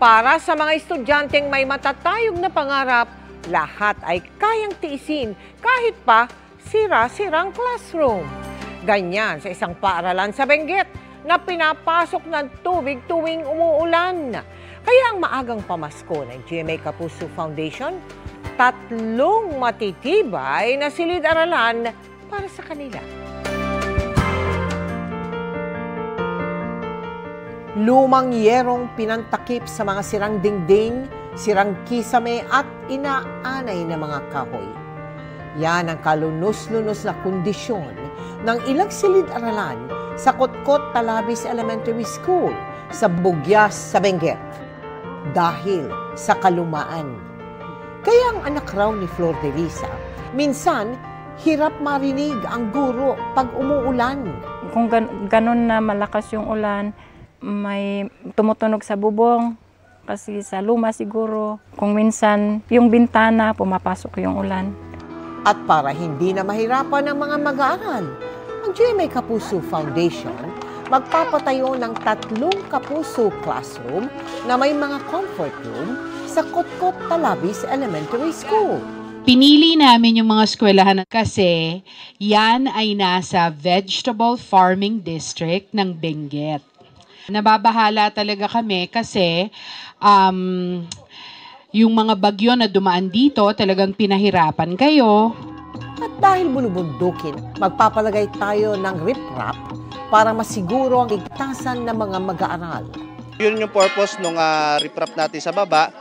Para sa mga estudyanteng may matatayog na pangarap, lahat ay kayang tiisin kahit pa sira-sirang classroom. Ganyan sa isang paaralan sa Benguet na pinapasok ng tubig tuwing umuulan. Kaya ang maagang pamasko ng GMA Kapuso Foundation, 3 matitibay na silid-aralan para sa kanila. Lumang yerong pinantakip sa mga sirang dingding, sirang kisame at inaanay na mga kahoy. Yan ang kalunos-lunos na kondisyon ng ilang silid-aralan sa Kotkot Talabis Elementary School sa Bugyas sa Benguet dahil sa kalumaan. Kaya ang anak raw ni Flor de Lisa, minsan hirap marinig ang guro pag umuulan. Kung ganun na malakas yung ulan, may tumutunog sa bubong kasi sa luma siguro. Kung minsan yung bintana pumapasok yung ulan. At para hindi na mahirapan ang mga mag-aaral, ang GMA Kapuso Foundation magpapatayo ng 3 Kapuso classroom na may mga comfort room sa Kotkot Talabis Elementary School. Pinili namin yung mga eskwelahan kasi yan ay nasa Vegetable Farming District ng Benguet. Nababahala talaga kami kasi yung mga bagyo na dumaan dito talagang pinahirapan kayo. At dahil bulubundukin, magpapalagay tayo ng riprap para masiguro ang ligtasan ng mga mag-aaral. Yun yung purpose ng riprap natin sa baba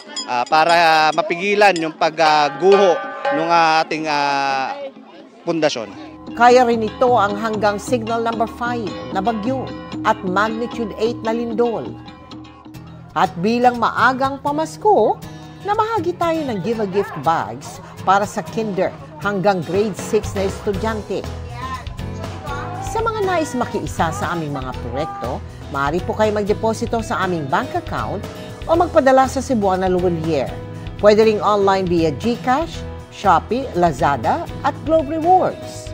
para mapigilan yung pagguho ng ating pundasyon. Kaya rin ito ang hanggang signal number 5 na bagyo at magnitude 8 na lindol. At bilang maagang pamasko, namahagi tayo ng give-a-gift bags para sa kinder hanggang grade 6 na estudyante. Sa mga nais makiisa sa aming mga proyekto, maaari po kayo magdeposito sa aming bank account o magpadala sa Cebuana Luwalier. Pwede ring online via GCash, Shopee, Lazada at Globe Rewards.